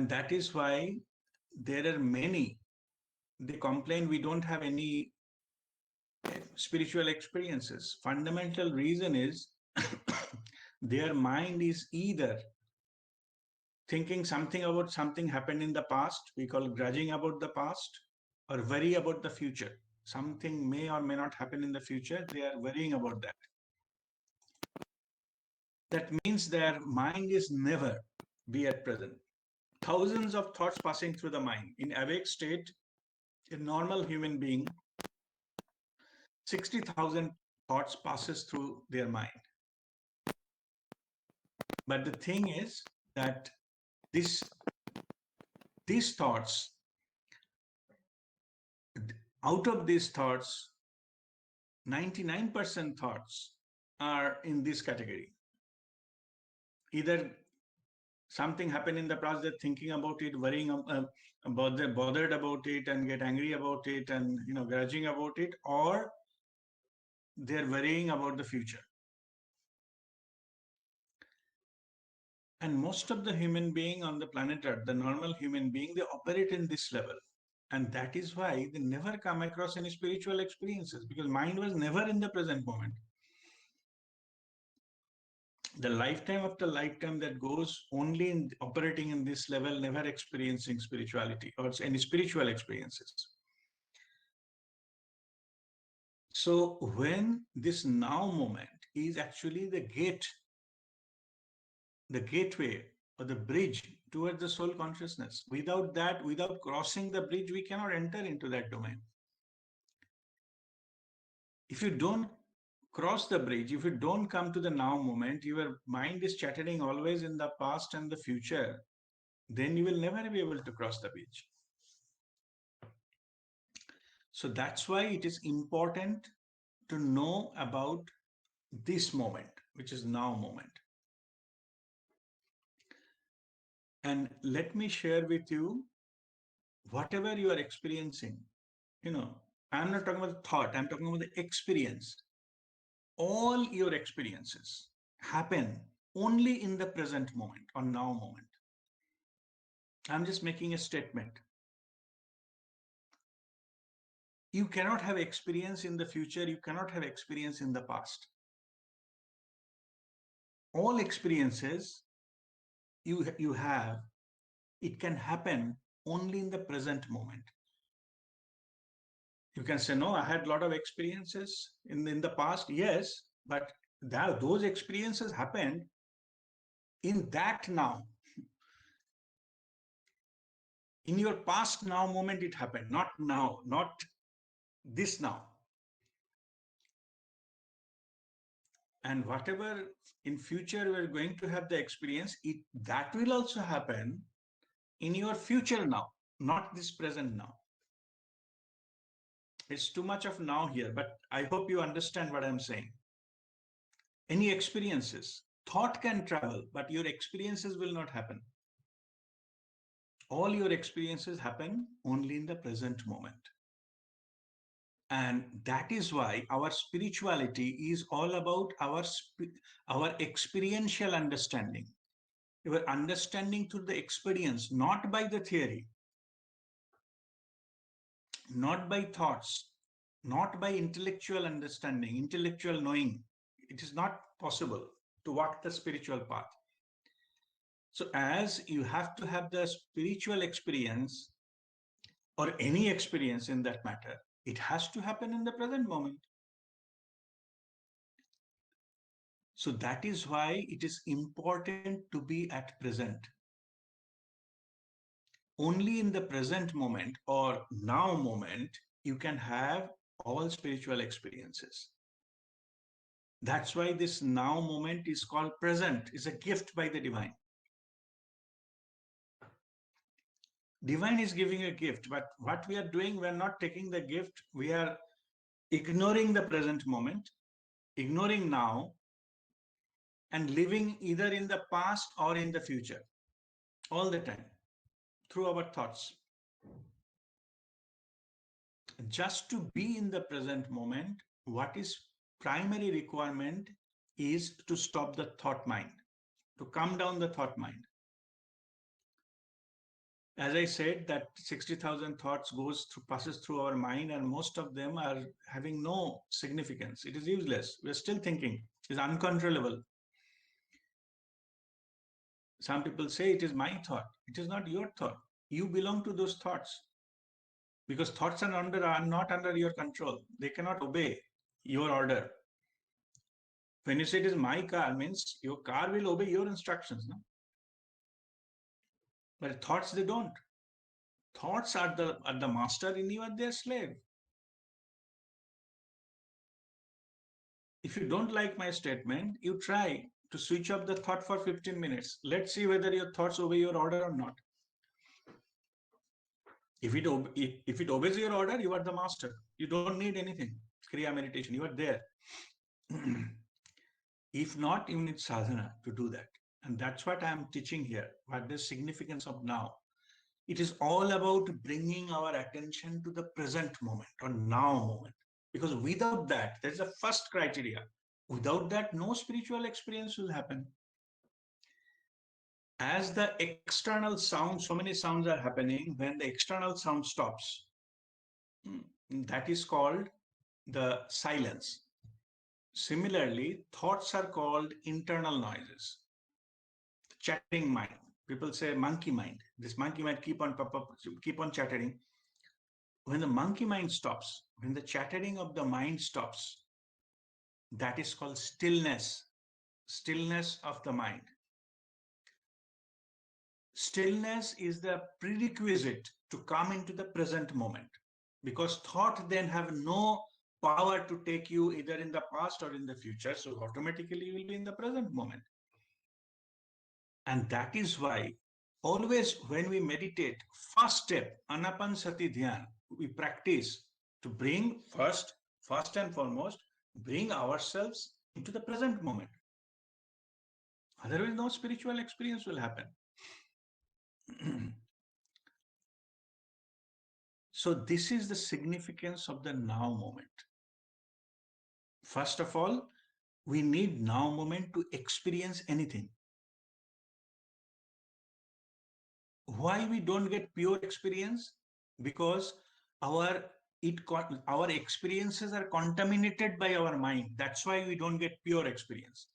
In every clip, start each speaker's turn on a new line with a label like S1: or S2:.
S1: And that is why there are many, they complain we don't have any spiritual experiences. Fundamental reason is their mind is either thinking something about something happened in the past, we call grudging about the past, or worry about the future. Something may or may not happen in the future, they are worrying about that. That means their mind is never be at present. Thousands of thoughts passing through the mind. In awake state, a normal human being, 60,000 thoughts passes through their mind. But the thing is that this these thoughts, out of these thoughts, 99% thoughts are in this category. Either something happened in the past, they're thinking about it, worrying about it, bothered about it, and get angry about it, and grudging about it, or they're worrying about the future. And most of the human being on the planet Earth, the normal human being, they operate in this level. And that is why they never come across any spiritual experiences, because mind was never in the present moment. The lifetime after lifetime that goes only in operating in this level, never experiencing spirituality or any spiritual experiences. So when this now moment is actually the gate, the gateway or the bridge towards the soul consciousness, without that, without crossing the bridge, we cannot enter into that domain. If you don't cross the bridge, if you don't come to the now moment, your mind is chattering always in the past and the future, then you will never be able to cross the bridge. So that's why it is important to know about this moment, which is now moment. And let me share with you whatever you are experiencing. I'm not talking about thought, I'm talking about the experience. All your experiences happen only in the present moment or now moment. I'm just making a statement. You cannot have experience in the future, you cannot have experience in the past. All experiences you have, it can happen only in the present moment. You can say, no, I had a lot of experiences in the past. Yes, but those experiences happened in that now. In your past now moment, it happened, not now, not this now. And whatever in future we're going to have the experience, that will also happen in your future now, not this present now. It's too much of now here, but I hope you understand what I'm saying. Any experiences, thought can travel, but your experiences will not happen. All your experiences happen only in the present moment. And that is why our spirituality is all about our experiential understanding. Your understanding through the experience, not by the theory, not by thoughts, not by intellectual understanding, intellectual knowing. It is not possible to walk the spiritual path. So as you have to have the spiritual experience or any experience in that matter, it has to happen in the present moment. So that is why it is important to be at present. Only in the present moment or now moment, you can have all spiritual experiences. That's why this now moment is called present. It's a gift by the divine. Divine is giving a gift, but what we are doing, we are not taking the gift. We are ignoring the present moment, ignoring now, and living either in the past or in the future all the time through our thoughts. Just to be in the present moment, what is primary requirement is to stop the thought mind, to calm down the thought mind. As I said, that 60,000 thoughts passes through our mind, and most of them are having no significance. It is useless. We're still thinking. It's uncontrollable. Some people say it is my thought. It is not your thought. You belong to those thoughts, because thoughts are not under your control. They cannot obey your order. When you say it is my car, means your car will obey your instructions, no? But thoughts, they don't. Thoughts are the master in you, and their slave. If you don't like my statement, you try to switch off the thought for 15 minutes. Let's see whether your thoughts obey your order or not. If it obeys your order, you are the master. You don't need anything. Kriya meditation, you are there. If not, you need sadhana to do that. And that's what I'm teaching here. What the significance of now. It is all about bringing our attention to the present moment or now moment. Because without that, there's a first criteria. Without that, no spiritual experience will happen. As the external sound, so many sounds are happening, when the external sound stops, that is called the silence. Similarly, thoughts are called internal noises. Chattering mind. People say monkey mind. This monkey mind keep on chattering. When the monkey mind stops, when the chattering of the mind stops, that is called stillness. Stillness of the mind. Stillness is the prerequisite to come into the present moment, because thought then have no power to take you either in the past or in the future. So automatically you will be in the present moment. And that is why always when we meditate, first step, Anapanasati Dhyan, we practice to bring first and foremost, bring ourselves into the present moment. Otherwise, no spiritual experience will happen. So this is the significance of the now moment. First of all, we need now moment to experience anything. Why we don't get pure experience? Because our our experiences are contaminated by our mind. That's why we don't get pure experience.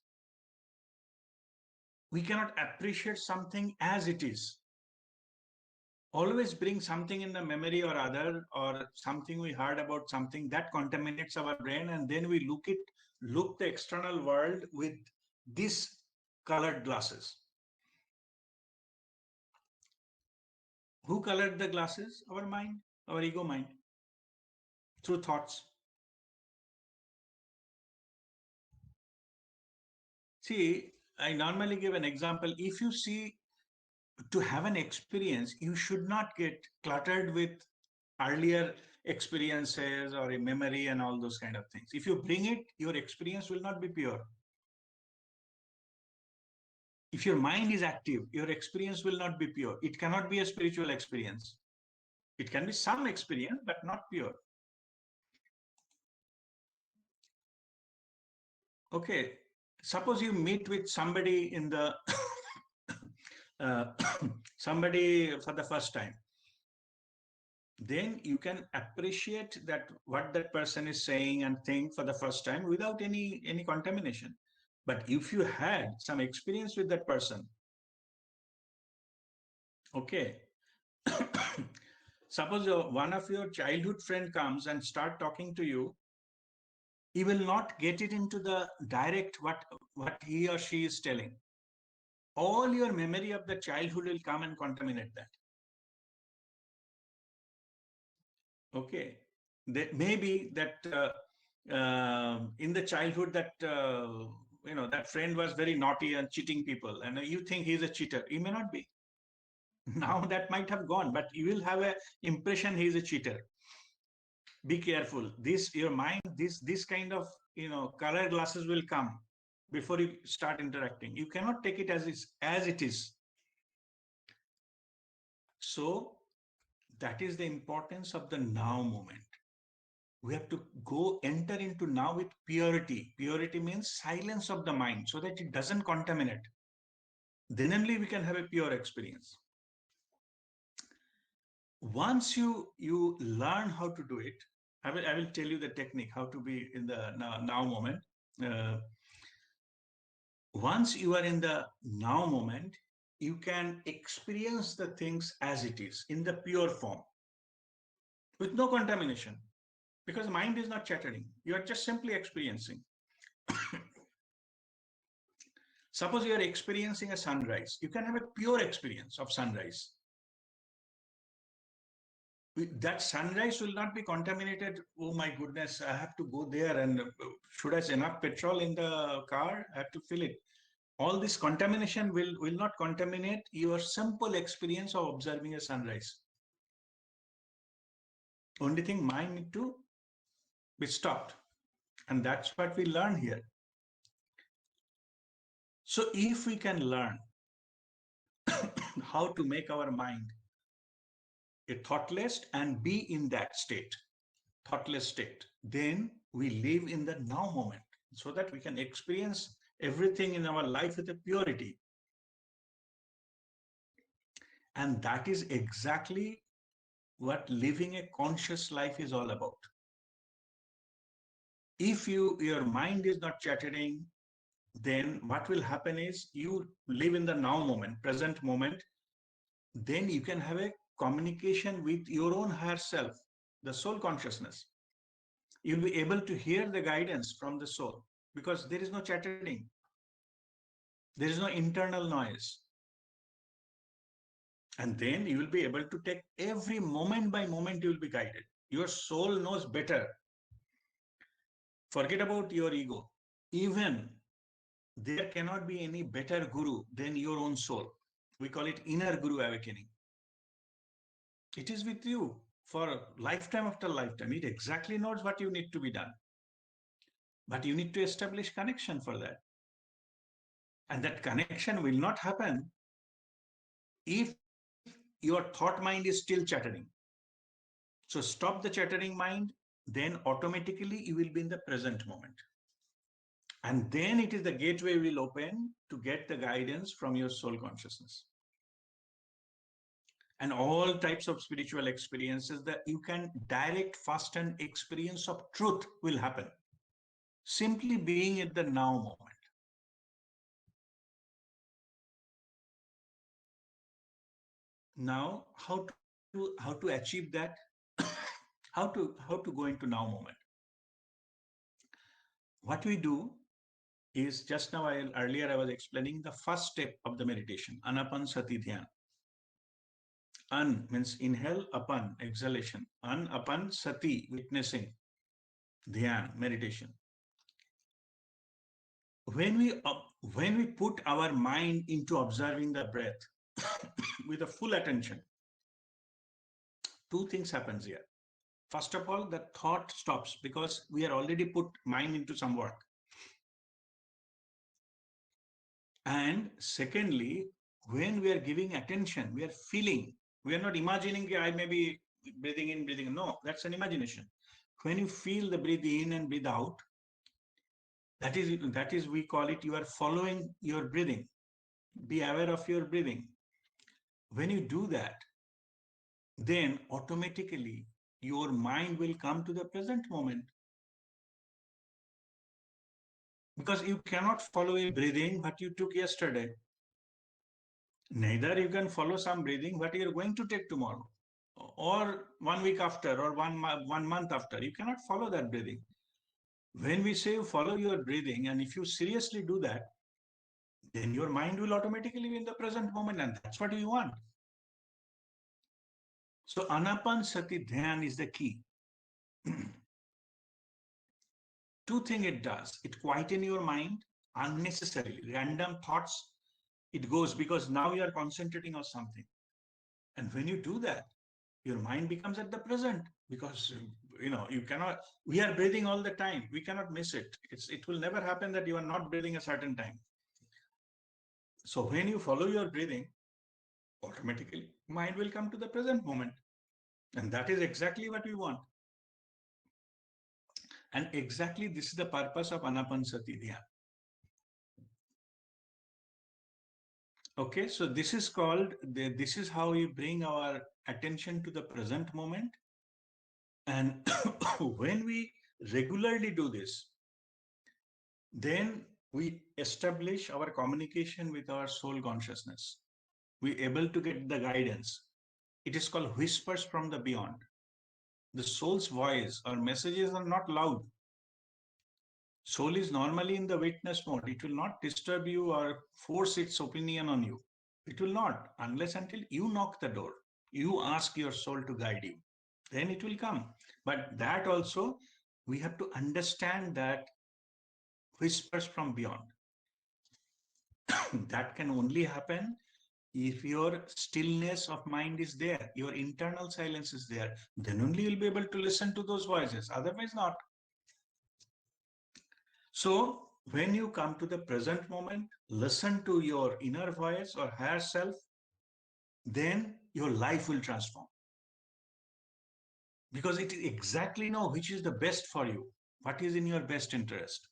S1: We cannot appreciate something as it is. Always bring something in the memory or other, or something we heard about something that contaminates our brain, and then we look the external world with these colored glasses. Who colored the glasses? Our mind, our ego mind, through thoughts. See, I normally give an example. If you see, to have an experience, you should not get cluttered with earlier experiences or a memory and all those kind of things. If you bring it, your experience will not be pure. If your mind is active, your experience will not be pure. It cannot be a spiritual experience. It can be some experience, but not pure. Okay, suppose you meet with somebody in the uh, somebody for the first time, then you can appreciate that what that person is saying and think for the first time without any contamination. But if you had some experience with that person, okay, suppose one of your childhood friend comes and start talking to you, you will not get it into the direct what he or she is telling. All your memory of the childhood will come and contaminate that. Okay, that maybe that in the childhood that that friend was very naughty and cheating people, and you think he's a cheater. He may not be. Now that might have gone, but you will have a impression he's a cheater. Be careful. This your mind. This kind of color glasses will come before you start interacting. You cannot take it as it is. So that is the importance of the now moment. We have to go enter into now with purity. Purity means silence of the mind so that it doesn't contaminate. Then only we can have a pure experience. Once you learn how to do it, I will tell you the technique how to be in the now moment. Uh, Once you are in the now moment, you can experience the things as it is in the pure form with no contamination because mind is not chattering. You are just simply experiencing. Suppose you are experiencing a sunrise, you can have a pure experience of sunrise. That sunrise will not be contaminated. Oh my goodness, I have to go there and should I have enough petrol in the car? I have to fill it. All this contamination will not contaminate your simple experience of observing a sunrise. Only thing mind need to be stopped. And that's what we learn here. So if we can learn how to make our mind a thoughtless and be in that state, thoughtless state, then we live in the now moment so that we can experience everything in our life with a purity. And that is exactly what living a conscious life is all about. If your mind is not chattering, then what will happen is you live in the now moment, present moment, then you can have a communication with your own higher self, the soul consciousness. You'll be able to hear the guidance from the soul because there is no chattering, there is no internal noise. And then you will be able to take every moment by moment, you will be guided. Your soul knows better. Forget about your ego. Even there cannot be any better guru than your own soul. We call it inner guru awakening. It is with you for lifetime after lifetime. It exactly knows what you need to be done. But you need to establish connection for that. And that connection will not happen if your thought mind is still chattering. So stop the chattering mind, then automatically you will be in the present moment. And then it is the gateway will open to get the guidance from your soul consciousness. And all types of spiritual experiences that you can direct, fast, and experience of truth will happen. Simply being at the now moment. Now, how to achieve that? How to go into now moment? What we do is just now earlier I was explaining the first step of the meditation, Anapanasati Dhyan. An means inhale, apan, exhalation. An, apan, sati, witnessing. Dhyan, meditation. When we put our mind into observing the breath with a full attention, two things happens here. First of all, the thought stops because we are already put mind into some work. And secondly, when we are giving attention, we are feeling. We are not imagining I may be breathing in, breathing. No, that's an imagination. When you feel the breathe in and breathe out, that is we call it you are following your breathing. Be aware of your breathing. When you do that, then automatically your mind will come to the present moment. Because you cannot follow a breathing what you took yesterday. Neither you can follow some breathing what you're going to take tomorrow or 1 week after or 1 month after. You cannot follow that breathing. When we say follow your breathing, and if you seriously do that, then your mind will automatically be in the present moment, and that's what we want. So Anapanasati Dhyan is the key. Two things it does. It quieten your mind unnecessarily. Random thoughts, it goes because now you are concentrating on something. And when you do that, your mind becomes at the present because you cannot, we are breathing all the time. We cannot miss it. It will never happen that you are not breathing a certain time. So when you follow your breathing, automatically mind will come to the present moment. And that is exactly what we want. And exactly this is the purpose of Anapanasati Dhyan. Okay, so this is called, this is how we bring our attention to the present moment. And when we regularly do this, then we establish our communication with our soul consciousness. We able to get the guidance. It is called whispers from the beyond. The soul's voice or messages are not loud. Soul is normally in the witness mode. It will not disturb you or force its opinion on you. It will not, unless until you knock the door. You ask your soul to guide you. Then it will come. But that also, we have to understand that whispers from beyond. That can only happen if your stillness of mind is there, your internal silence is there. Then only you'll be able to listen to those voices. Otherwise, not. So, when you come to the present moment, listen to your inner voice or higher self, then your life will transform because it exactly know which is the best for you, what is in your best interest.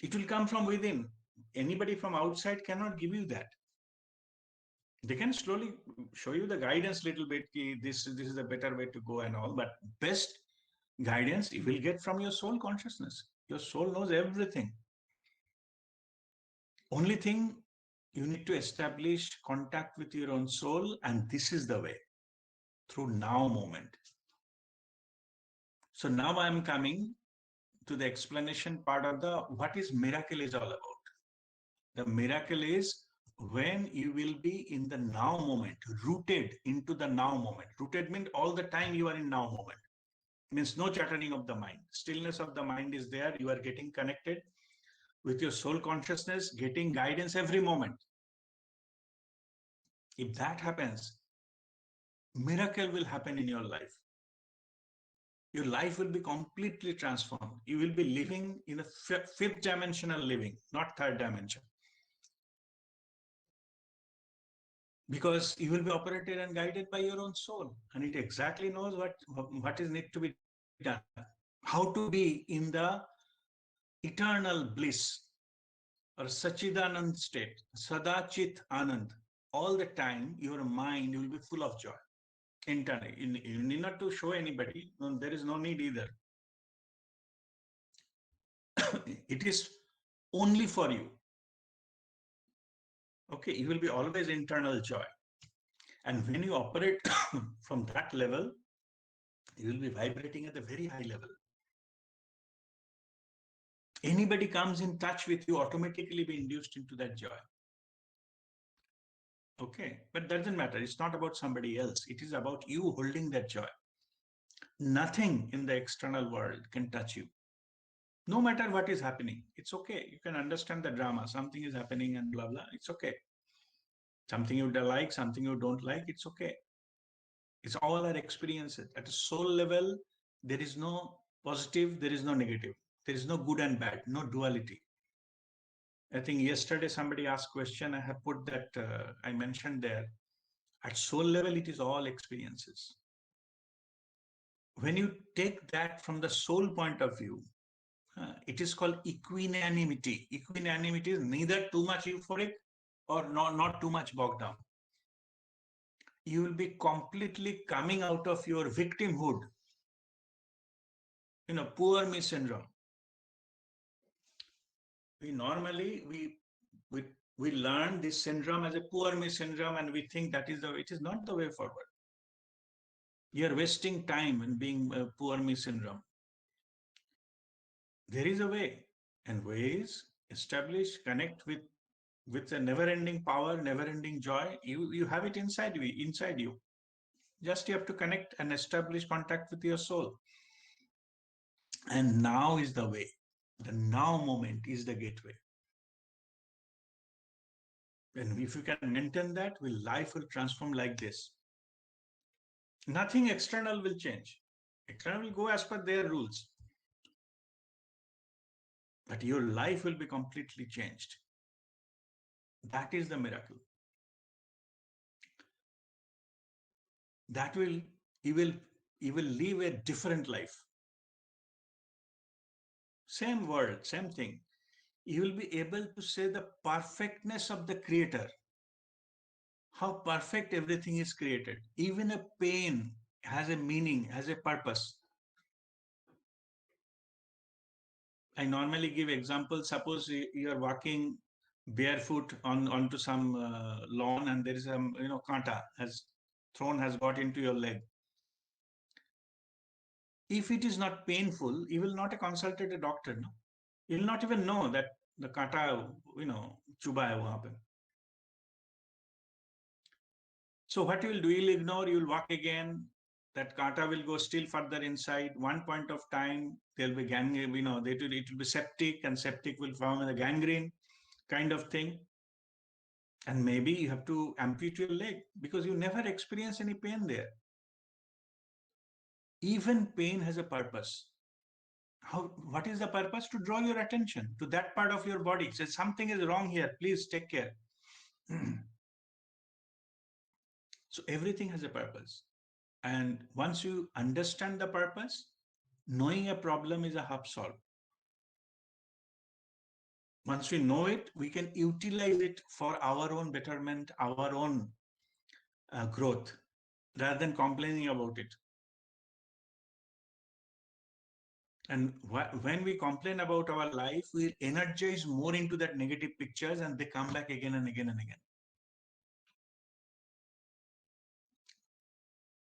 S1: It will come from within. Anybody from outside cannot give you that. They can slowly show you the guidance little bit. This is a better way to go and all, but best guidance you will get from your soul consciousness. Your soul knows everything. Only thing, you need to establish contact with your own soul, and this is the way, through now moment. So now I'm coming to the explanation part of the what is miracle is all about. The miracle is when you will be in the now moment, rooted into the now moment. Rooted means all the time you are in now moment. Means no chattering of the mind. Stillness of the mind is there. You are getting connected with your soul consciousness, getting guidance every moment. If that happens, miracle will happen in your life. Your life will be completely transformed. You will be living in a fifth dimensional living, not third dimension. Because you will be operated and guided by your own soul, and it exactly knows what is need to be done, how to be in the eternal bliss or Sachidanand state, Sadachit Anand. All the time, your mind will be full of joy. Internally, you need not to show anybody. No, there is no need either. It is only for you. Okay, you will be always internal joy. And when you operate from that level, you will be vibrating at a very high level. Anybody comes in touch with you, automatically be induced into that joy. Okay, but that doesn't matter. It's not about somebody else. It is about you holding that joy. Nothing in the external world can touch you. No matter what is happening, it's okay. You can understand the drama. Something is happening and blah, blah. It's okay. Something you like, something you don't like, it's okay. It's all our experiences. At a soul level, there is no positive, there is no negative. There is no good and bad, no duality. I think yesterday somebody asked question. I have put that, I mentioned there. At soul level, it is all experiences. When you take that from the soul point of view, it is called equanimity. Equanimity is neither too much euphoric or not too much bogged down. You will be completely coming out of your victimhood, poor me syndrome. We normally, we, we learn this syndrome as a poor me syndrome, and we think that is the way. It is not the way forward. You're wasting time in being a poor me syndrome. There is a way, and ways establish, connect with a never-ending power, never-ending joy. You have it inside you. Just you have to connect and establish contact with your soul. And now is the way. The now moment is the gateway. And if you can maintain that, life will transform like this. Nothing external will change. External will go as per their rules. But your life will be completely changed. That is the miracle. That will, you will live a different life. Same word, same thing. You will be able to say the perfectness of the Creator how perfect everything is created. Even a pain has a meaning, has a purpose. I normally give examples. Suppose you are walking barefoot on onto some lawn, and there is some kanta has got into your leg. If it is not painful, you will not consulted a doctor. No, you will not even know that the kanta chuba hai wahan pe. So what you will do, you'll ignore, you'll walk again. That kata will go still further inside. One point of time, there'll be gangrene, it will be septic, and septic will form a gangrene kind of thing. And maybe you have to amputate your leg because you never experience any pain there. Even pain has a purpose. What is the purpose? To draw your attention to that part of your body. Say something is wrong here, please take care. So everything has a purpose. And once you understand the purpose, knowing a problem is a half solved. Once we know it, we can utilize it for our own betterment, our own growth, rather than complaining about it. And when we complain about our life, we energize more into that negative pictures, and they come back again and again and again.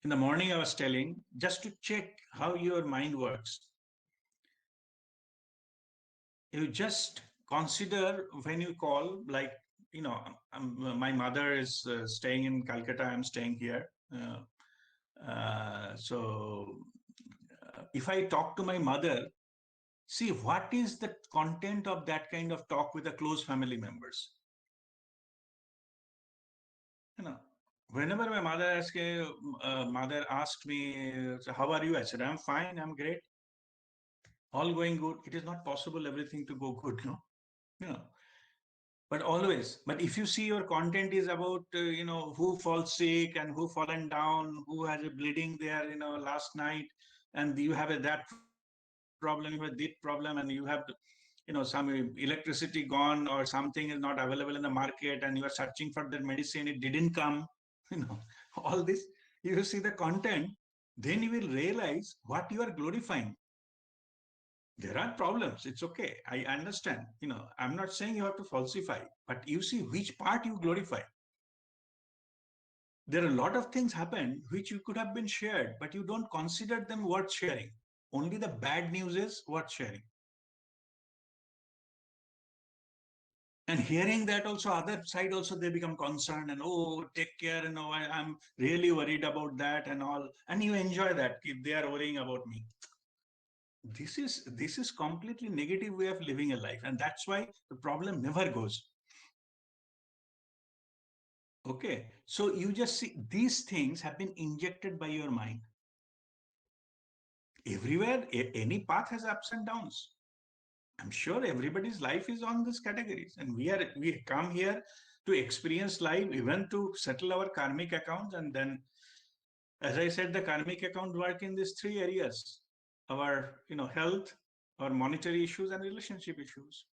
S1: In the morning, I was telling, just to check how your mind works, you just consider when you call, like, my mother is staying in Calcutta, I'm staying here. So if I talk to my mother, see what is the content of that kind of talk with the close family members. Whenever my mother asked me, how are you? I said, I'm fine, I'm great. All going good. It is not possible everything to go good, no? But if you see your content is about, who falls sick and who fallen down, who has a bleeding there, last night, and you have that problem, you have this problem, and you have, some electricity gone or something is not available in the market, and you are searching for that medicine, it didn't come, all this, you see the content, then you will realize what you are glorifying. There are problems, it's okay, I understand, I'm not saying you have to falsify, but you see which part you glorify. There are a lot of things happen which you could have been shared, but you don't consider them worth sharing. Only the bad news is worth sharing. And hearing that also, other side also, they become concerned and, oh, take care, I'm really worried about that and all, and you enjoy that if they are worrying about me. This is completely negative way of living a life, and that's why the problem never goes. Okay, so you just see these things have been injected by your mind. Everywhere, any path has ups and downs. I'm sure everybody's life is on these categories, and we come here to experience life, even to settle our karmic accounts, and then, as I said, the karmic account work in these three areas: our health, our monetary issues, and relationship issues.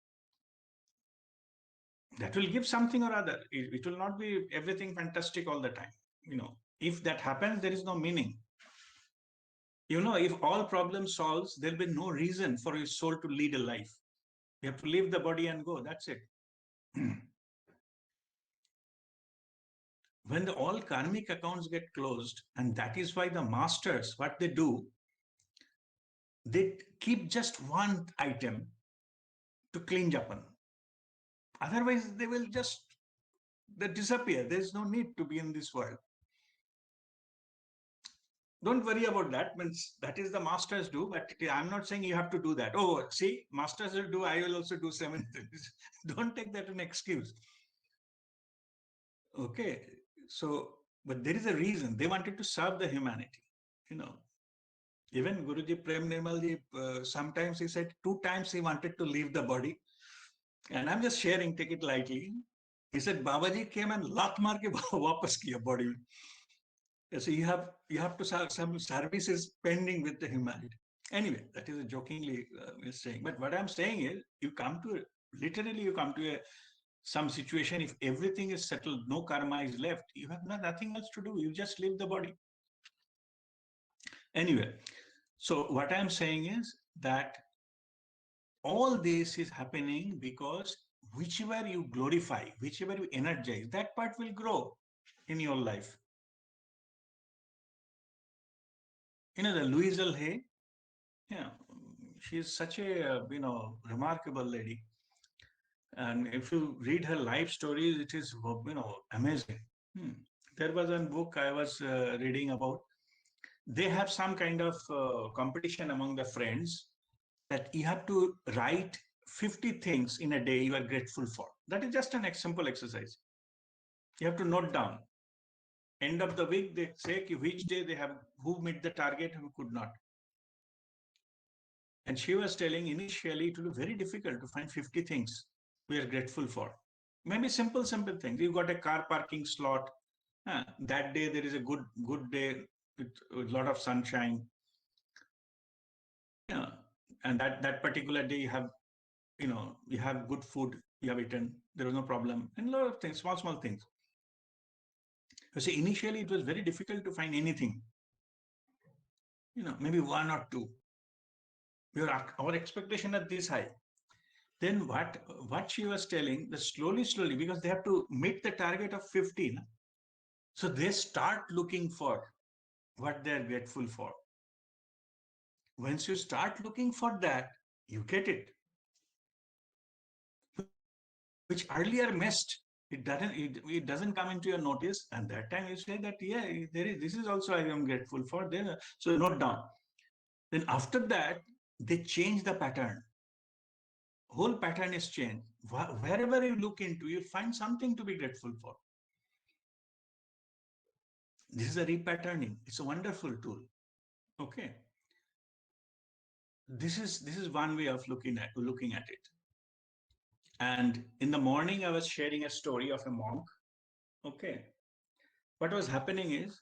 S1: That will give something or other. It will not be everything fantastic all the time. If that happens, there is no meaning. If all problems solves, there'll be no reason for your soul to lead a life. You have to leave the body and go. That's it. When all karmic accounts get closed, and that is why the masters, what they do, they keep just one item to clean Japan. Otherwise, they disappear. There's no need to be in this world. Don't worry about that. Means that is the masters do, but I'm not saying you have to do that. Oh, see, masters will do, I will also do 7 things. Don't take that an excuse. Okay. So, but there is a reason. They wanted to serve the humanity. Even Guruji Prem Nirmalji, sometimes he said 2 times he wanted to leave the body. And I'm just sharing, take it lightly. He said, Babaji came and lat maar ke wapas kiya body. So you have to have some services pending with the humanity. Anyway, that is a jokingly saying. But what I'm saying is, you come to some situation, if everything is settled, no karma is left, you have nothing else to do. You just leave the body. Anyway, so what I'm saying is that all this is happening because whichever you glorify, whichever you energize, that part will grow in your life. The Louise L. Hay, yeah, she is such a remarkable lady. And if you read her life stories, it is amazing. Hmm. There was a book I was reading about. They have some kind of competition among the friends that you have to write 50 things in a day you are grateful for. That is just an simple exercise. You have to note down. End of the week, they say which day they have, who met the target, who could not. And she was telling initially it will be very difficult to find 50 things we are grateful for. Maybe simple things. You got a car parking slot. That day there is a good day with a lot of sunshine. Yeah. And that particular day you have good food, you have eaten, there was no problem. And a lot of things, small things. You see, initially it was very difficult to find anything. Maybe one or two. Our expectation is this high. Then what she was telling, that slowly, because they have to meet the target of 15, so they start looking for what they're grateful for. Once you start looking for that, you get it, which earlier missed. It doesn't come into your notice, and that time you say that, yeah, this is also I am grateful for. Then so note down. Then after that, they change the pattern. Whole pattern is changed. Wherever you look into, you find something to be grateful for. This is a repatterning. It's a wonderful tool. Okay. This is one way of looking at it. And in the morning, I was sharing a story of a monk. Okay. What was happening is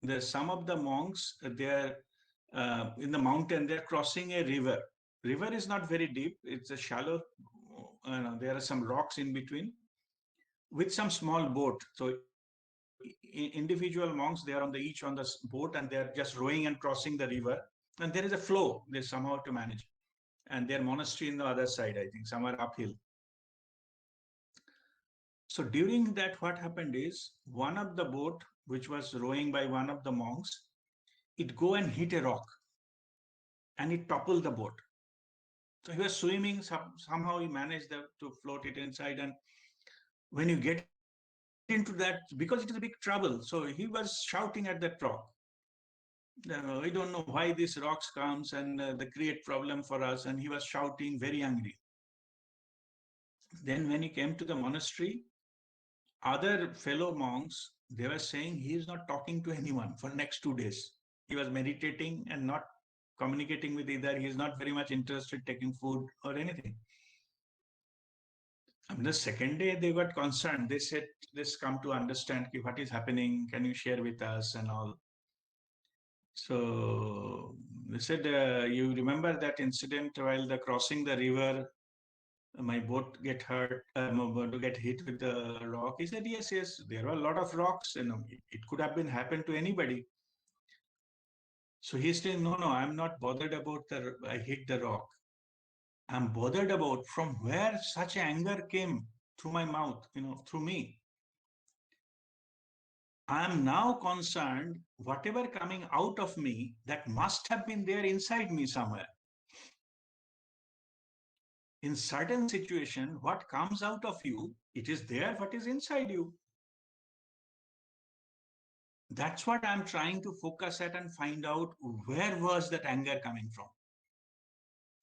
S1: there's some of the monks, they're in the mountain, they're crossing a river. River is not very deep. It's a shallow, there are some rocks in between with some small boat. So individual monks, they are each on the boat, and they're just rowing and crossing the river. And there is a flow they somehow to manage. And their monastery in the other side, I think, somewhere uphill. So during that, what happened is one of the boat, which was rowing by one of the monks, it go and hit a rock and it toppled the boat. So he was swimming, somehow he managed to float it inside. And when you get into that, because it is a big trouble, so he was shouting at that rock. We don't know why these rocks comes and they create problem for us. And he was shouting, very angry. Then when he came to the monastery, other fellow monks, they were saying he is not talking to anyone for next 2 days. He was meditating and not communicating with either. He is not very much interested taking food or anything. And the second day they got concerned. They said, let's come to understand what is happening. Can you share with us and all? So they said, you remember that incident while the crossing the river, my boat get hurt, to get hit with the rock? He said, yes, there were a lot of rocks. It could have been happened to anybody. So he's saying, no, I'm not bothered about I hit the rock. I'm bothered about from where such anger came through my mouth, through me. I am now concerned, whatever coming out of me, that must have been there inside me somewhere. In certain situation, what comes out of you, it is there, what is inside you. That's what I'm trying to focus at and find out, where was that anger coming from.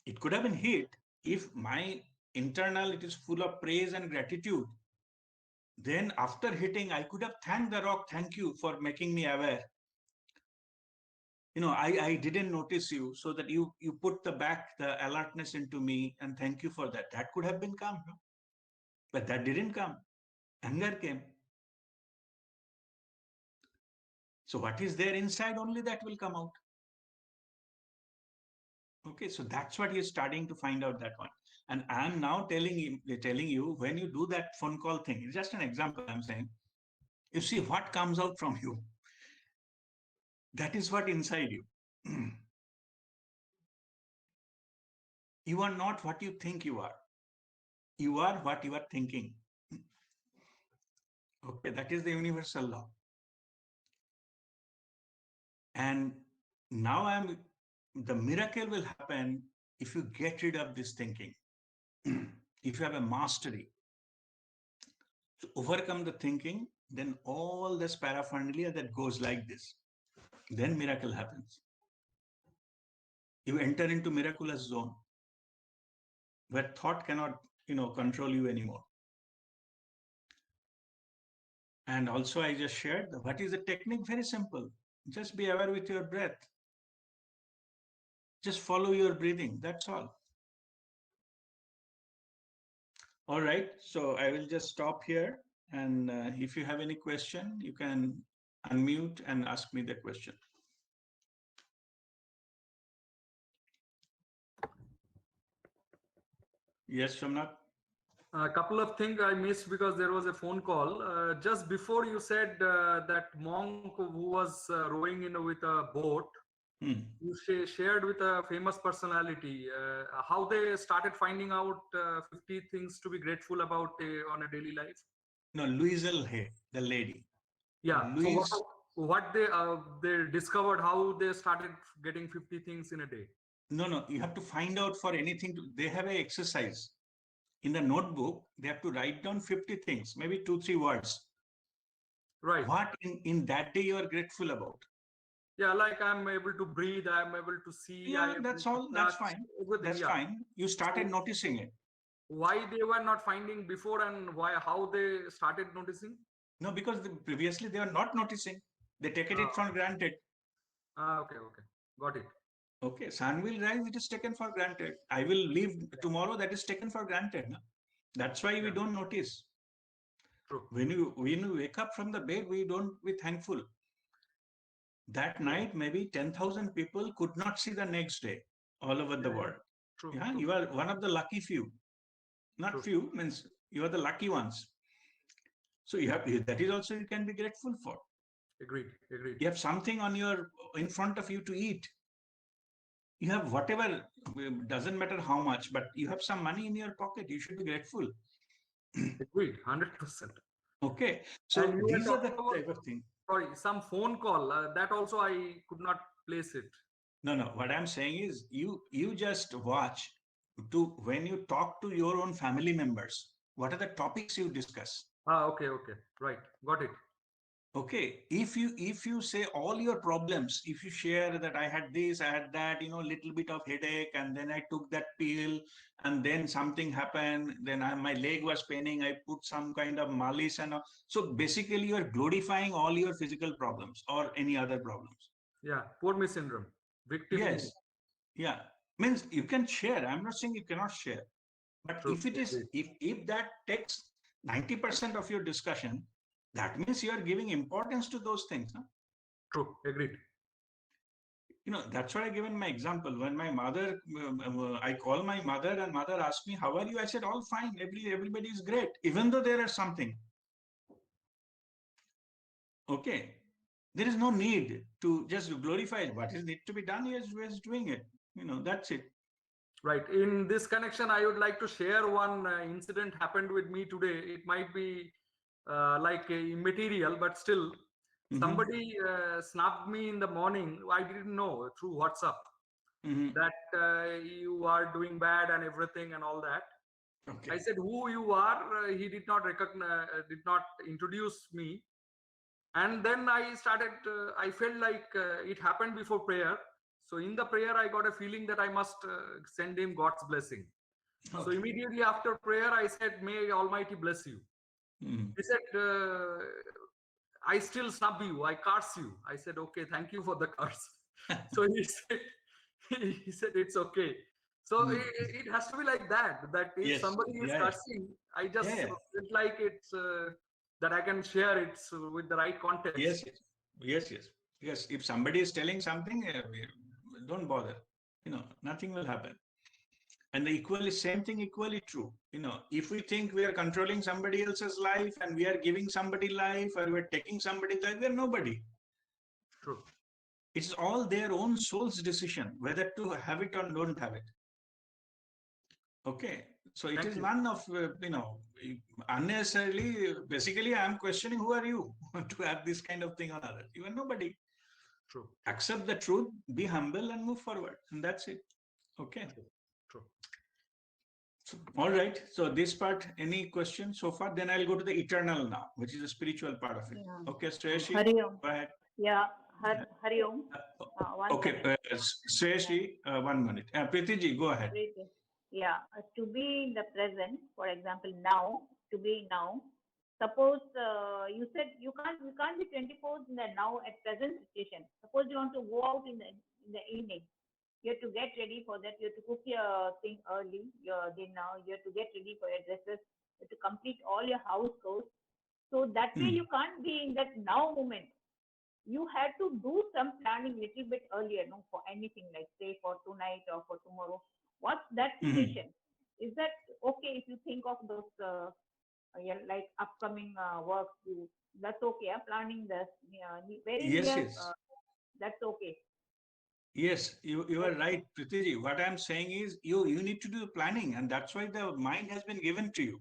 S1: It could have been hit. If my internal, it is full of praise and gratitude, then after hitting, I could have thanked the rock, thank you for making me aware. I didn't notice you, so that you put the alertness into me, and thank you for that. That could have been come, no? But that didn't come. Anger came. So what is there inside, only that will come out. Okay, so that's what he is starting to find out, that one. And I'm now telling you, when you do that phone call thing, it's just an example I'm saying, you see what comes out from you. That is what inside you. You are not what you think you are. You are what you are thinking. Okay, that is the universal law. And now the miracle will happen if you get rid of this thinking. If you have a mastery to overcome the thinking, then all this paraphernalia that goes like this, then miracle happens. You enter into miraculous zone where thought cannot, control you anymore. And also I just shared what is the technique? Very simple. Just be aware with your breath. Just follow your breathing. That's all. All right. So I will just stop here. And if you have any question, you can unmute and ask me the question. Yes, Somnath?
S2: A couple of things I missed because there was a phone call. Just before you said that monk who was rowing with a boat, you shared with a famous personality how they started finding out 50 things to be grateful about on a daily life.
S1: No, Louise Hay, the lady.
S2: Yeah.
S1: Louise,
S2: so what they discovered, how they started getting 50 things in a day.
S1: No, you have to find out for anything. They have an exercise. In the notebook, they have to write down 50 things, maybe 2-3 words.
S2: Right.
S1: What in that day you are grateful about?
S2: Yeah, like I'm able to breathe, I'm able to see.
S1: Yeah, that's all. That's fine. That's fine. You started noticing it.
S2: Why they were not finding before and how they started noticing?
S1: No, because previously they were not noticing. They take it for granted.
S2: Okay. Got it.
S1: Okay, sun will rise, it is taken for granted. I will leave tomorrow, that is taken for granted. No? That's why we don't notice.
S2: True.
S1: When you wake up from the bed, we don't be thankful. That night, maybe 10,000 people could not see the next day all over the world.
S2: True.
S1: Yeah, you are one of the lucky few. Not few, means you are the lucky ones. So that is also you can be grateful for.
S2: Agreed.
S1: You have something in front of you to eat. You have whatever, doesn't matter how much, but you have some money in your pocket. You should be grateful.
S2: Agreed, 100%.
S1: Okay, so these are the type of thing.
S2: Sorry, some phone call that also I could not place it.
S1: No. What I'm saying is, you just watch when you talk to your own family members. What are the topics you discuss?
S2: Okay, right, got it.
S1: Okay, if you say all your problems, if you share that I had this, I had that, little bit of headache, and then I took that pill, and then something happened, then my leg was paining, I put some kind of malice, and so basically you are glorifying all your physical problems or any other problems.
S2: Yeah, poor me syndrome, victim.
S1: Yes, yeah, means you can share. I'm not saying you cannot share, but
S2: True.
S1: if that takes 90% of your discussion, that means you are giving importance to those things. No?
S2: True, agreed.
S1: That's what I given my example. When my mother, I call my mother and mother asked me, how are you? I said, all fine. Everybody is great, even though there is something. Okay. There is no need to just glorify what is need to be done. He is doing it. That's it.
S2: Right. In this connection, I would like to share one incident happened with me today. It might be like immaterial, but still, somebody snapped me in the morning. I didn't know through WhatsApp that you are doing bad and everything and all that. Okay. I said, who you are? He did not recognize, did not introduce me. And then I started, I felt like it happened before prayer. So in the prayer, I got a feeling that I must send him God's blessing. Okay. So immediately after prayer, I said, may Almighty bless you. He said, I still snub you, I curse you. I said, okay, thank you for the curse. So he said, it's okay. So it has to be like that if somebody is cursing, I just feel like it's that I can share it with the right context.
S1: Yes. If somebody is telling something, don't bother. Nothing will happen. And the equally same thing equally true. If we think we are controlling somebody else's life and we are giving somebody life or we're taking somebody's life, we're nobody.
S2: True.
S1: It's all their own soul's decision whether to have it or don't have it. Okay, so it
S2: Thank
S1: is
S2: you.
S1: none of unnecessarily. Basically, I'm questioning who are you to have this kind of thing on others. You are nobody.
S2: True.
S1: Accept the truth, be humble, and move forward, and that's it. Okay.
S2: True. True.
S1: So, all right. So this part, any questions so far? Then I'll go to the eternal now, which is the spiritual part of it.
S3: Yeah.
S1: Okay, Sreyashi,
S3: Hari Om.
S1: go ahead.
S3: Yeah, Hari Om. One
S1: Okay,
S3: second.
S1: Sreyashi, 1 minute. Pritiji, go ahead.
S3: Yeah, to be in the present, for example, now, to be now. Suppose you said you can't be 24 in the now at present situation. Suppose you want to go out in the evening. You have to get ready for that. You have to cook your thing early, your dinner. You have to get ready for your dresses. You have to complete all your house chores. So that way you can't be in that now moment. You have to do some planning little bit earlier, no, for anything like say for tonight or for tomorrow. What's that situation? Is that okay if you think of those yeah, like upcoming works? That's okay. Planning this very
S1: Yes,
S3: near.
S1: yes.
S3: That's okay.
S1: Yes, you are right, Pritiji. What I'm saying is you need to do the planning, and that's why the mind has been given to you.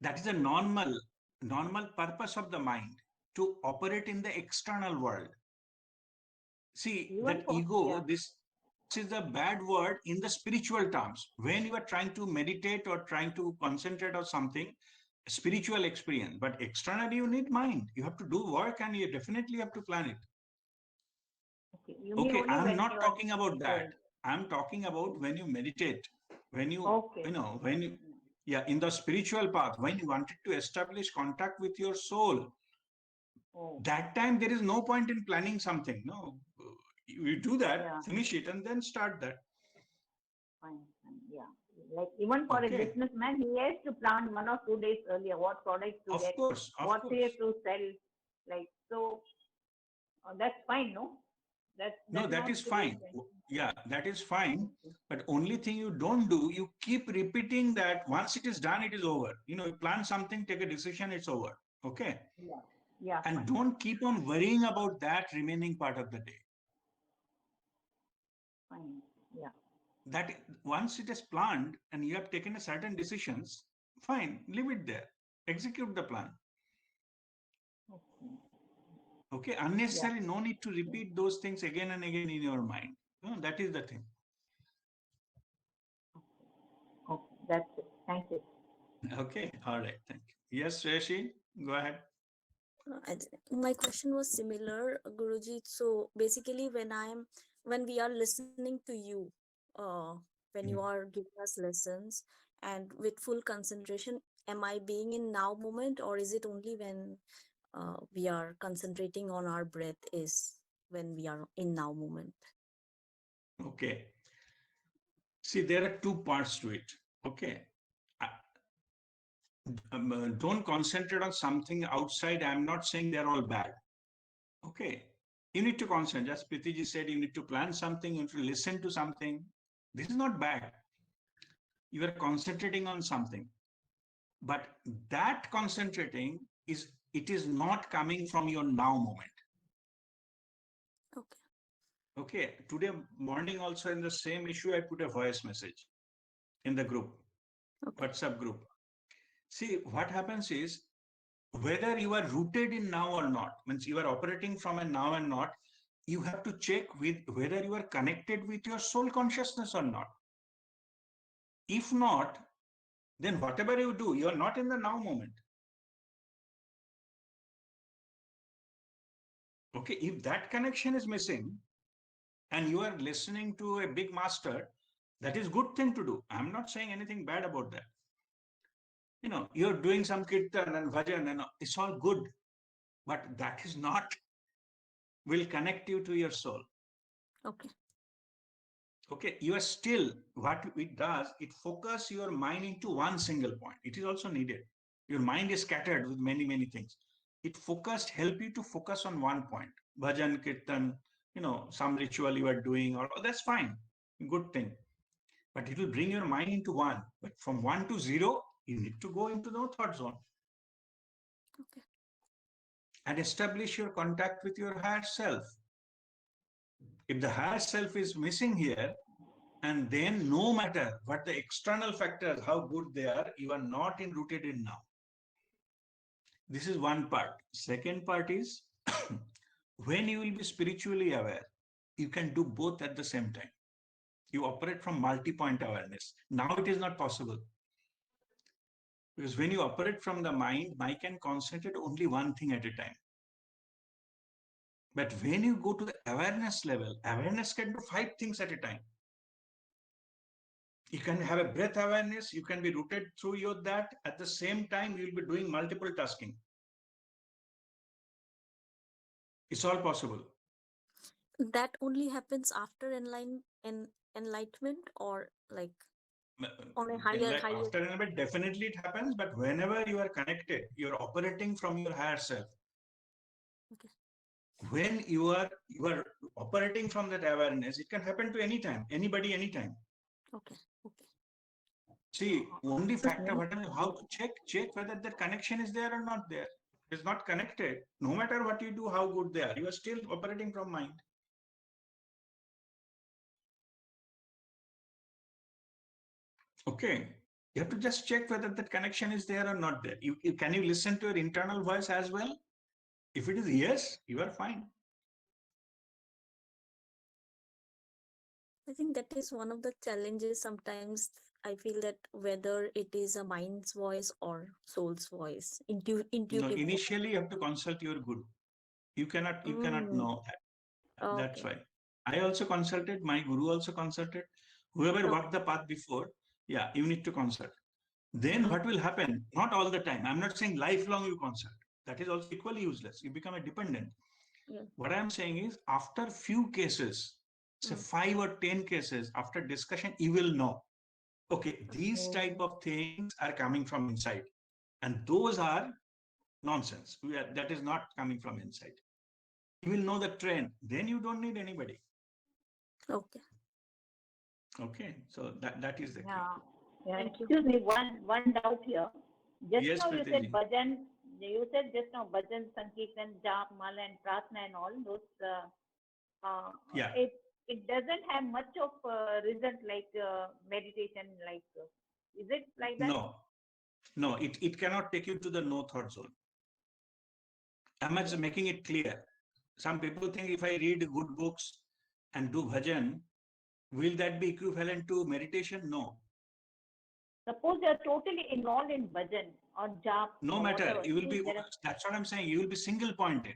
S1: That is a normal purpose of the mind to operate in the external world. See, that ego, this is a bad word in the spiritual terms. When you are trying to meditate or trying to concentrate on something, spiritual experience, but externally you need mind. You have to do work and you definitely have to plan it. Okay, I'm not talking about that. I'm talking about when you meditate, when you, when you, yeah, in the spiritual path, when you wanted to establish contact with your soul, that time there is no point in planning something. No, you do that, finish it, and then start that.
S3: Fine. Yeah. Like even for a businessman, he has to plan 1 or 2 days earlier what products to get, what he has to sell. Like so, that's fine, no?
S1: That is fine. Yeah, that is fine. But only thing you don't do, you keep repeating that once it is done, it is over. You plan something, take a decision, it's over. Okay.
S3: Yeah. Yeah.
S1: And don't keep on worrying about that remaining part of the day.
S3: Fine. Yeah.
S1: That once it is planned and you have taken a certain decisions, fine, leave it there. Execute the plan. Okay, unnecessarily, no need to repeat those things again and again in your mind. No, that is the thing.
S3: Okay, that's it. Thank you.
S1: Okay, all right, thank you. Yes, Sreyashi, go ahead.
S4: My question was similar, Guruji. So basically, when we are listening to you, when you are giving us lessons and with full concentration, am I being in now moment, or is it only when we are concentrating on our breath is when we are in now moment?
S1: Okay. See, there are two parts to it. Okay. Don't concentrate on something outside. I'm not saying they're all bad. Okay. You need to concentrate. As Pritiji said, you need to plan something, you need to listen to something. This is not bad. You are concentrating on something. But that concentrating it is not coming from your now moment.
S4: Okay.
S1: Okay. Today morning also in the same issue, I put a voice message in the group, WhatsApp group. See, what happens is whether you are rooted in now or not, means you are operating from a now and not, you have to check with whether you are connected with your soul consciousness or not. If not, then whatever you do, you are not in the now moment. Okay, if that connection is missing and you are listening to a big master, that is good thing to do. I'm not saying anything bad about that. You're doing some kirtan and bhajan and it's all good, but that is not will connect you to your soul.
S4: Okay.
S1: Okay, you are still, what it does, it focus your mind into one single point. It is also needed. Your mind is scattered with many, many things. It focused, help you to focus on one point. Bhajan, kirtan, some ritual you are doing, or that's fine, good thing. but it will bring your mind into one. But from 1 to 0, you need to go into no thought zone.
S4: Okay.
S1: And establish your contact with your higher self. If the higher self is missing here, and then no matter what the external factors, how good they are, you are not rooted in now. This is one part. Second part is when you will be spiritually aware, you can do both at the same time. You operate from multi-point awareness. Now it is not possible. Because when you operate from the mind can concentrate only one thing at a time. But when you go to the awareness level, awareness can do 5 things at a time. You can have a breath awareness, you can be rooted through your that. At the same time, you'll be doing multiple tasking. It's all possible.
S4: That only happens after enlightenment, or like on a higher.
S1: After enlightenment, definitely it happens, but whenever you are connected, you're operating from your higher self.
S4: Okay.
S1: When you are operating from that awareness, it can happen to any time, anybody, anytime.
S4: Okay. Okay.
S1: See, only factor how to check whether the connection is there or not there. It's not connected. No matter what you do, how good they are, you are still operating from mind. Okay. You have to just check whether that connection is there or not there. Can you listen to your internal voice as well? If it is yes, you are fine.
S4: I think that is one of the challenges. Sometimes I feel that whether it is a mind's voice or soul's voice, intuitive.
S1: No, initially, you have to consult your guru. You cannot know that. That's why. I also consulted, my guru also consulted. Whoever walked the path before, yeah, you need to consult. Then what will happen? Not all the time. I'm not saying lifelong you consult. That is also equally useless. You become a dependent.
S4: Yeah.
S1: What I'm saying is after few cases, say 5 or 10 cases, after discussion, you will know. Okay, these type of things are coming from inside. And those are nonsense. That is not coming from inside. You will know the trend. Then you don't need anybody.
S4: Okay.
S1: Okay, so that is the key.
S3: Yeah. Excuse me, one doubt here. Just
S1: Yes,
S3: now you said
S1: Preeti ji.
S3: bhajan. You said just now bhajan, sankirtan, jap, mala, and prarthana and all those.
S1: Yeah.
S3: It doesn't have much of result like meditation. Like, is it like that?
S1: No. It cannot take you to the no thought zone. I'm just making it clear. Some people think if I read good books and do bhajan, will that be equivalent to meditation? No.
S3: Suppose you are totally involved in bhajan or jap.
S1: No
S3: or
S1: matter.
S3: whatever.
S1: You will be. That's what I'm saying. You will be single pointed.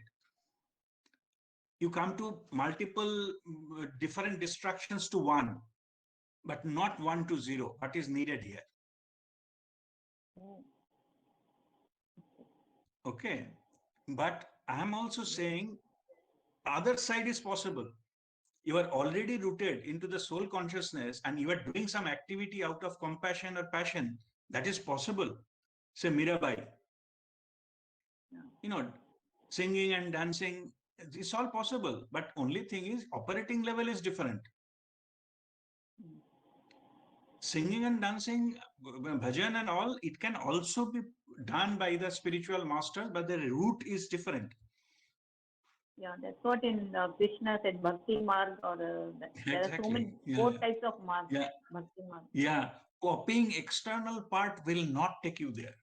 S1: You come to multiple different distractions to one, but not 1 to 0. What is needed here? Okay. But I'm also saying other side is possible. You are already rooted into the soul consciousness and you are doing some activity out of compassion or passion. That is possible. Say Mirabai. Singing and dancing, it's all possible. But only thing is operating level is different. Singing and dancing, bhajan and all, it can also be done by the spiritual masters, but the root is different.
S3: Yeah, that's what in Krishna said, Bhakti Marg, or there are so many both types of marg.
S1: Yeah.
S3: Bhakti Marg.
S1: Yeah, copying external part will not take you there.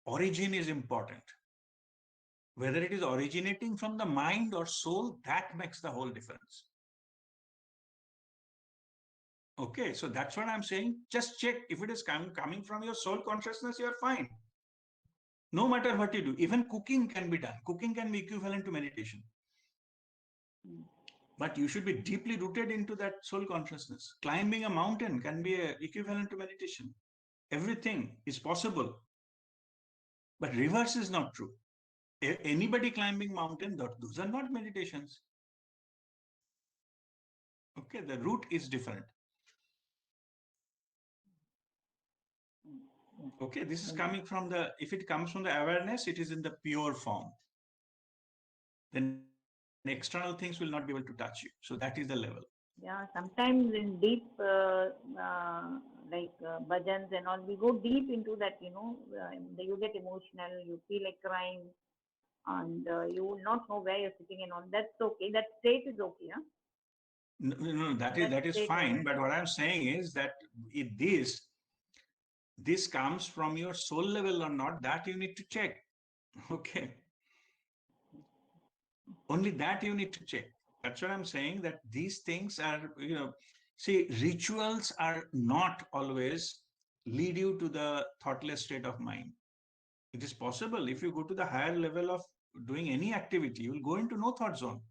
S1: Origin is important. Whether it is originating from the mind or soul, that makes the whole difference. Okay, so that's what I'm saying. Just check if it is coming from your soul consciousness, you're fine. No matter what you do, even cooking can be done. Cooking can be equivalent to meditation. But you should be deeply rooted into that soul consciousness. Climbing a mountain can be equivalent to meditation. Everything is possible. But reverse is not true. Anybody climbing mountain, those are not meditations. Okay, the root is different. Okay, this is coming from if it comes from the awareness, it is in the pure form. Then external things will not be able to touch you. So that is the level.
S3: Yeah, sometimes in deep, bhajans and all, we go deep into that, you get emotional, you feel like crying, and you will not know where you're sitting and all. That's okay. That state is okay, huh?
S1: No,
S3: That
S1: that is
S3: state,
S1: fine. But what I'm saying is that this comes from your soul level or not, that you need to check. Okay. Only that you need to check. That's what I'm saying, that these things are, see, rituals are not always lead you to the thoughtless state of mind. It is possible if you go to the higher level of doing any activity, you will go into no thought zone.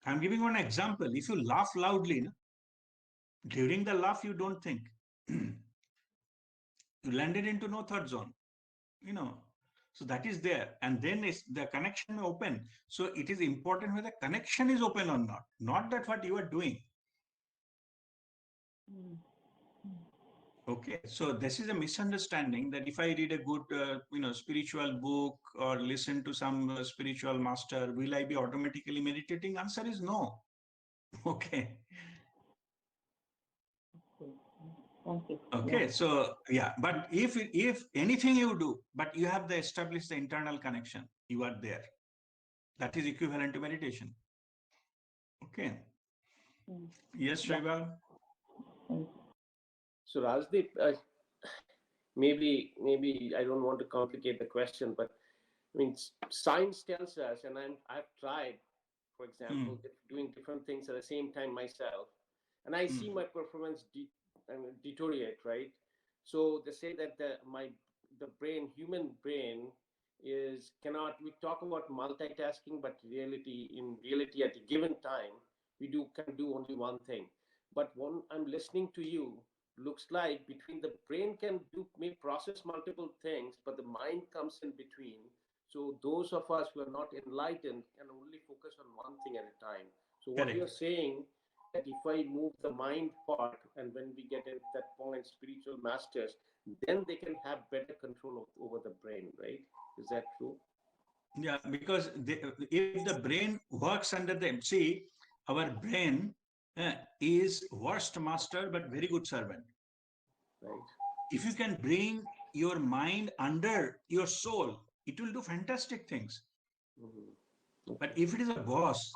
S1: I'm giving one example. If you laugh loudly, during the laugh, you don't think. You landed into no thought zone, so that is there. And then it's the connection open. So it is important whether the connection is open or not that what you are doing.
S3: Mm.
S1: Okay, so this is a misunderstanding that if I read a good, spiritual book or listen to some spiritual master, will I be automatically meditating? Answer is no. Okay.
S3: Thank you.
S1: Okay,
S3: Yeah.
S1: so yeah, but if anything you do, but you have established the internal connection, you are there. That is equivalent to meditation. Okay.
S3: Mm.
S1: Yes,
S3: Yeah.
S1: Shaiba.
S5: So Rajdeep, maybe I don't want to complicate the question, but I mean, science tells us, and I've tried, for example, doing different things at the same time myself, and I see my performance deteriorate, right? So they say that the brain, human brain, cannot. We talk about multitasking, but in reality, at a given time, we can do only one thing. But when I'm listening to you, looks like between the brain may process multiple things, but the mind comes in between. So those of us who are not enlightened can only focus on one thing at a time. So what
S1: Correct.
S5: you're saying, that if I move the mind part, and when we get at that point, spiritual masters, then they can have better control over the brain, right? Is that true?
S1: Yeah, because if the brain works under the, see, our brain is worst master but very good servant.
S5: Right.
S1: If you can bring your mind under your soul, it will do fantastic things.
S5: Mm-hmm. Okay.
S1: But if it is a boss,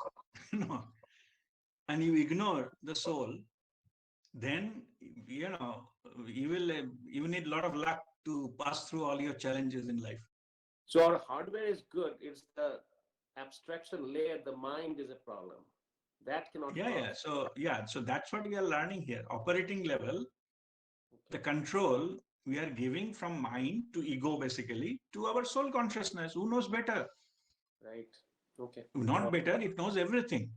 S1: and you ignore the soul, then you need a lot of luck to pass through all your challenges in life.
S5: So our hardware is good. It's the abstraction layer, the mind is a problem. That cannot pass.
S1: So that's what we are learning here. Operating level, the control we are giving from mind to ego, basically, to our soul consciousness. Who knows better?
S5: Right. Okay.
S1: Not better, it knows everything.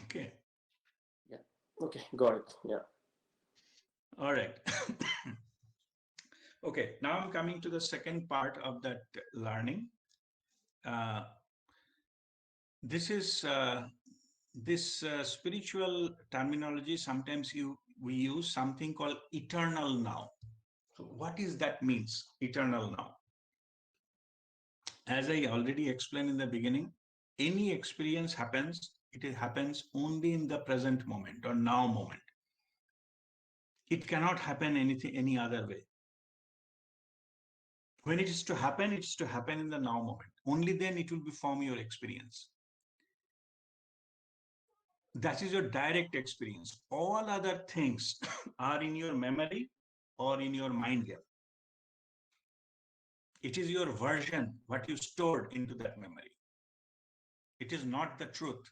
S1: Okay.
S5: Yeah. Okay. Got it. Yeah.
S1: All right. Okay. Now I'm coming to the second part of that learning. This is this spiritual terminology. Sometimes we use something called eternal now. So what is that means, eternal now? As I already explained in the beginning, any experience happens, it happens only in the present moment or now moment. It cannot happen any other way. When it is to happen, it's to happen in the now moment. Only then it will form your experience. That is your direct experience. All other things are in your memory or in your mind game. It is your version, what you stored into that memory. It is not the truth.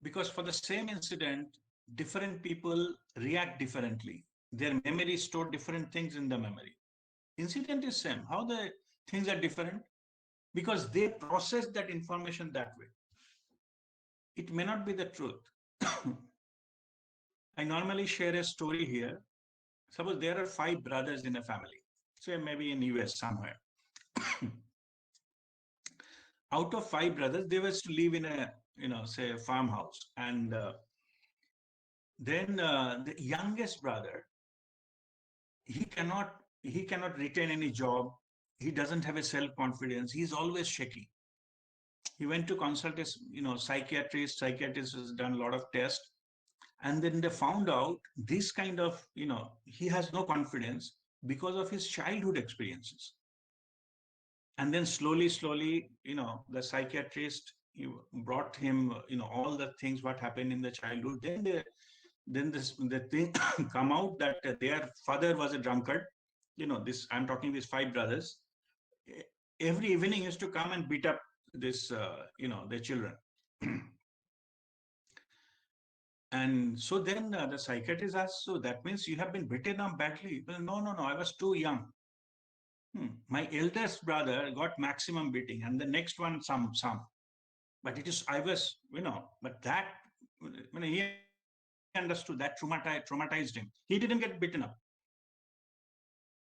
S1: Because for the same incident, different people react differently. Their memory stored different things in the memory. Incident is same. How the things are different? Because they process that information that way. It may not be the truth. I normally share a story here. Suppose there are 5 brothers in a family, say maybe in US somewhere. Out of 5 brothers, they were to live in a, say a farmhouse. And then the youngest brother, he cannot retain any job. He doesn't have a self-confidence. He's always shaky. He went to consult his, psychiatrist. Psychiatrist has done a lot of tests, and then they found out this kind of, he has no confidence because of his childhood experiences. And then slowly, the psychiatrist brought him, all the things what happened in the childhood. Then the thing come out that their father was a drunkard. This, I'm talking these 5 brothers. Every evening used to come and beat up this, their children. And so then the psychiatrist asked, so that means you have been beaten up badly? Well, no, I was too young. My eldest brother got maximum beating, and the next one some. But I was, but that, he understood that traumatized him. He didn't get beaten up.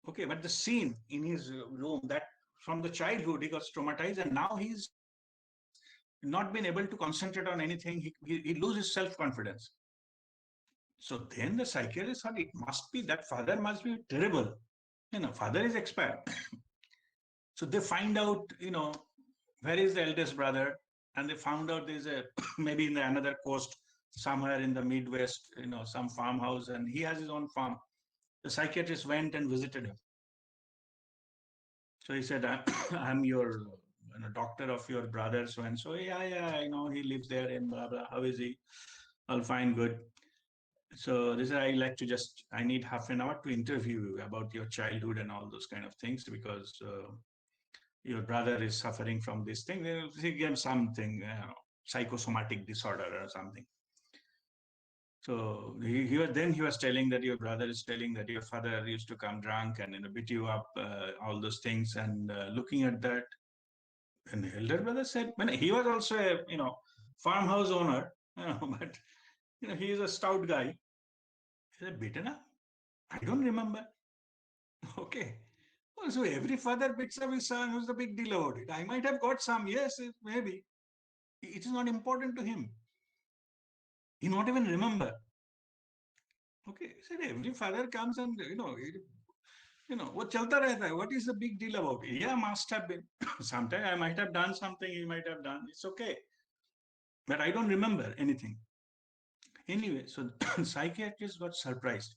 S1: Okay, but the scene in his room, that from the childhood he got traumatized, and now he's not been able to concentrate on anything. He loses self-confidence. So then the psychiatrist thought, it must be that father must be terrible. Father is expired. So they find out, where is the eldest brother, and they found out there's a maybe in another coast somewhere in the Midwest, some farmhouse, and he has his own farm. The psychiatrist went and visited him. So he said, I'm your doctor of your brother, so and so. Yeah, he lives there in blah blah. How is he? All fine, good. So this is, I need half an hour to interview you about your childhood and all those kind of things, because your brother is suffering from this thing. He gave something, psychosomatic disorder or something. So he was telling that your brother is telling that your father used to come drunk and beat you up, all those things. And looking at that, and the elder brother said, he was also a farmhouse owner, but he is a stout guy. He said, beaten up? I don't remember. Okay. So every father beats up his son. What's the big deal about it? I might have got some. Yes, maybe. It is not important to him. He not even remember. Okay. He said every father comes and what chalta rehta hai? What is the big deal about it? Yeah, must have been. Sometime I might have done something. He might have done. It's okay. But I don't remember anything. Anyway, so psychiatrist got surprised.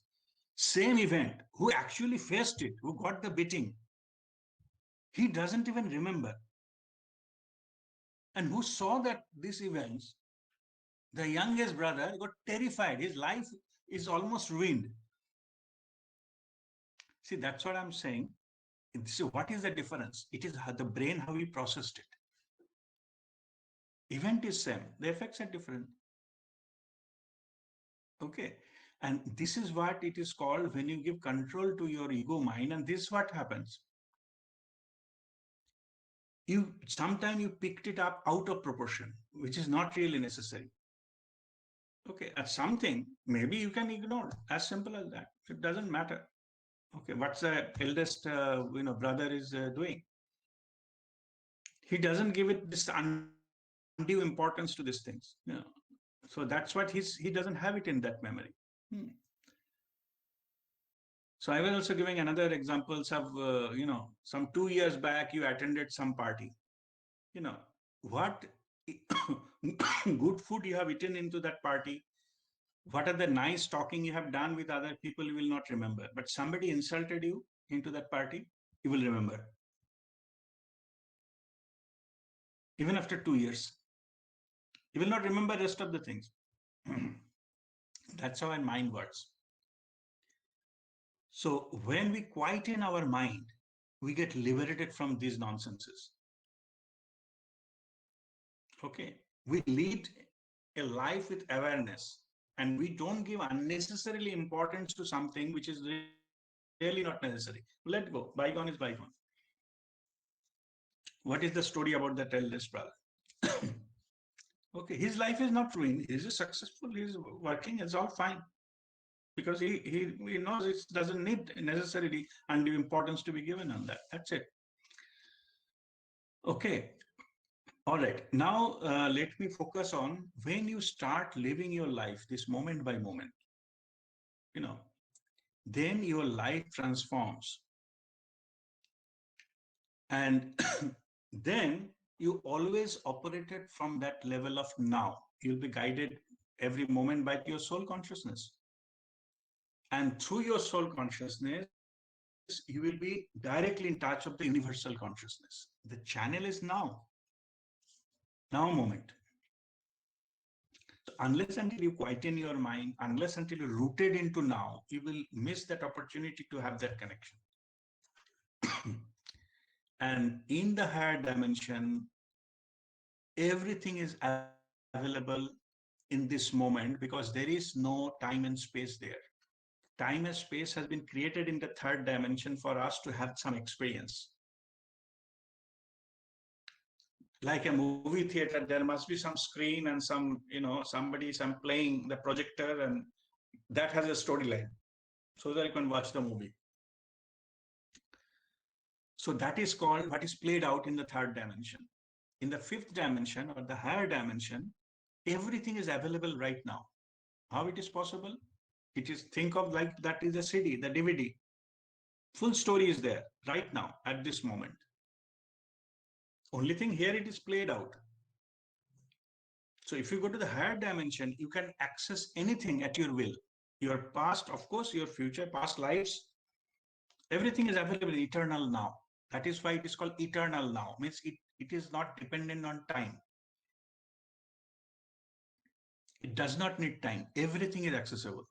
S1: Same event, who actually faced it, who got the beating, he doesn't even remember. And who saw that these events, the youngest brother got terrified. His life is almost ruined. See, that's what I'm saying. So what is the difference? It is the brain, how we processed it. Event is same, the effects are different. Okay. And this is what it is called when you give control to your ego mind, and this is what happens. Sometimes you picked it up out of proportion, which is not really necessary. Okay, at something, maybe you can ignore, as simple as that. It doesn't matter. Okay, what's the eldest brother is doing? He doesn't give it this undue importance to these things. So that's what he doesn't have it in that memory. So I was also giving another examples of, some 2 years back, you attended some party. What good food you have eaten into that party, what are the nice talking you have done with other people, you will not remember. But somebody insulted you into that party, you will remember. Even after 2 years. You will not remember the rest of the things. That's how our mind works. So when we quieten our mind, we get liberated from these nonsenses. Okay, we lead a life with awareness, and we don't give unnecessarily importance to something which is really not necessary. Let go. Bygone is bygone. What is the story about that eldest brother? Okay, his life is not ruined. He's successful. He's working. It's all fine. Because he knows it doesn't need necessarily undue importance to be given on that. That's it. Okay. All right. Now, let me focus on when you start living your life, this moment by moment, then your life transforms. And then you always operated from that level of now. You'll be guided every moment by your soul consciousness. And through your soul consciousness, you will be directly in touch of the universal consciousness. The channel is now moment. So unless until you quieten your mind, unless until you're rooted into now, you will miss that opportunity to have that connection. And in the higher dimension, everything is available in this moment because there is no time and space there. Time and space has been created in the third dimension for us to have some experience. Like a movie theater, there must be some screen and some, somebody, some playing the projector, and that has a storyline so that you can watch the movie. So that is called what is played out in the third dimension. In the fifth dimension or the higher dimension, everything is available right now. How it is possible? It is, think of like that is a CD, the DVD. Full story is there right now at this moment. Only thing here it is played out. So if you go to the higher dimension, you can access anything at your will. Your past, of course, your future, past lives, everything is available eternal now. That is why it is called eternal now. Means it is not dependent on time. It does not need time. Everything is accessible.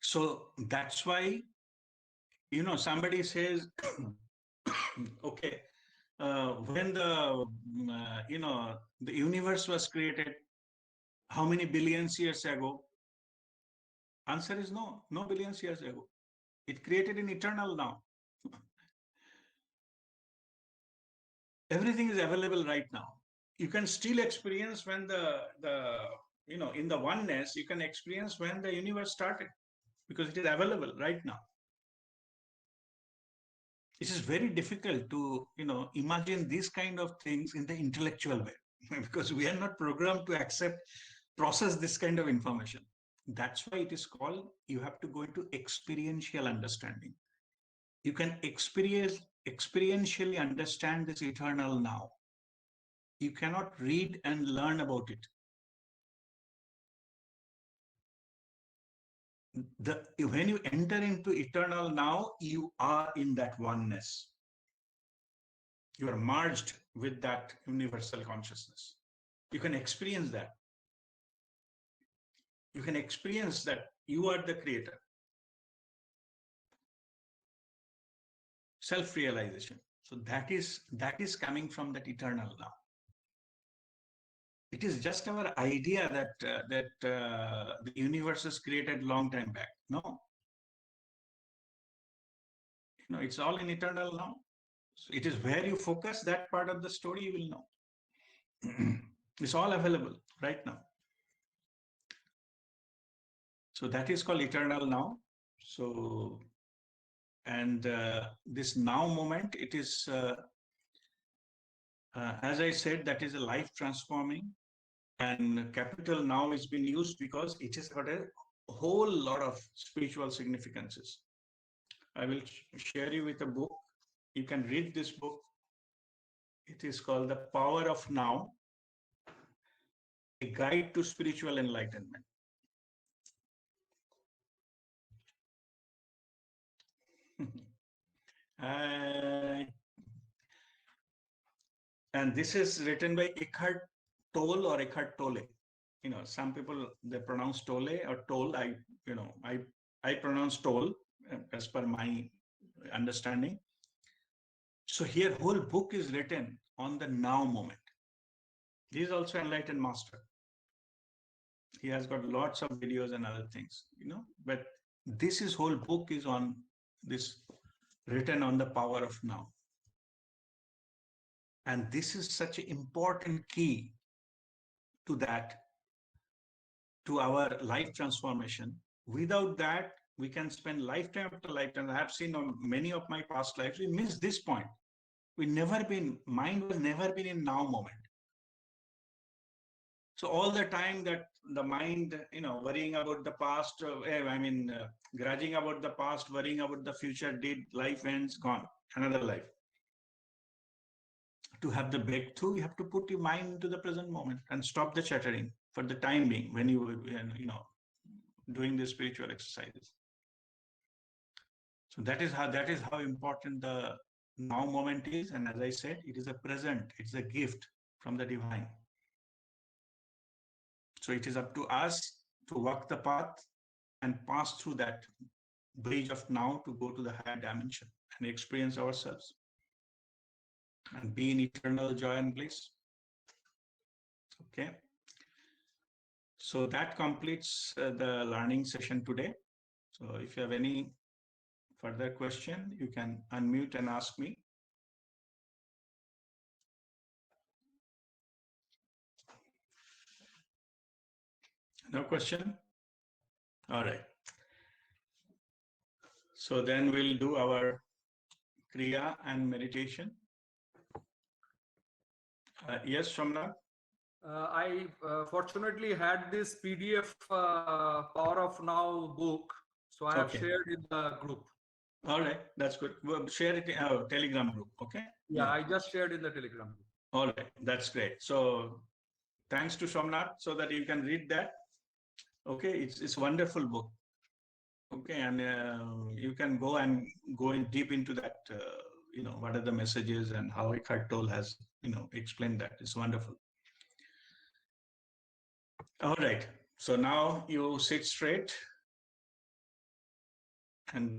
S1: So that's why, somebody says, okay, when the universe was created, how many billions years ago? Answer is no billions years ago. It created in eternal now. Everything is available right now. You can still experience when in the oneness, you can experience when the universe started, because it is available right now. It is very difficult to, imagine these kind of things in the intellectual way, because we are not programmed to process this kind of information. That's why it is called, you have to go into experiential understanding. You can experientially understand this eternal now. You cannot read and learn about it. When you enter into eternal now, you are in that oneness. You are merged with that universal consciousness. You can experience that. You can experience that you are the creator. Self-realization. So that is coming from that eternal now. It is just our idea that the universe is created long time back. No. It's all in eternal now. So it is where you focus that part of the story, you will know. It's all available right now. So that is called eternal now. So, and this now moment, it is, as I said, that is a life transforming, and capital now is being used because it has got a whole lot of spiritual significances. I will share you with a book. You can read this book. It is called The Power of Now, A Guide to Spiritual Enlightenment. And this is written by Eckhart Tolle or Eckhart Tolle. Some people, they pronounce Tolle or Tolle. I pronounce Tolle as per my understanding. So here, whole book is written on the now moment. He is also enlightened master. He has got lots of videos and other things, but this is whole book is on this, written on the power of now. And this is such an important key to that, to our life transformation. Without that, we can spend lifetime after lifetime. I have seen on many of my past lives, we miss this point. Mind was never been in now moment. So all the time that the mind, worrying about the past, grudging about the past, worrying about the future, life ends, gone, another life. to have the breakthrough, you have to put your mind into the present moment and stop the chattering for the time being when you doing the spiritual exercises. So that is how important the now moment is. And as I said, it is a present, it's a gift from the divine. So it is up to us to walk the path and pass through that bridge of now to go to the higher dimension and experience ourselves and be in eternal joy and bliss. Okay. So that completes the learning session today. So if you have any further question, you can unmute and ask me. No question? All right. So then we'll do our Kriya and meditation. Yes, Somnath?
S2: I fortunately had this PDF Power of Now book, so I have
S1: Okay.
S2: shared in the group.
S1: All right, that's good. We'll share it in our Telegram group, okay?
S2: Yeah, I just shared in the Telegram group.
S1: All right, that's great. So thanks to Somnath so that you can read that. Okay, it's a wonderful book. Okay, and you can go in deep into that, what are the messages and how Eckhart Tolle has, explained that. It's wonderful. All right, so now you sit straight and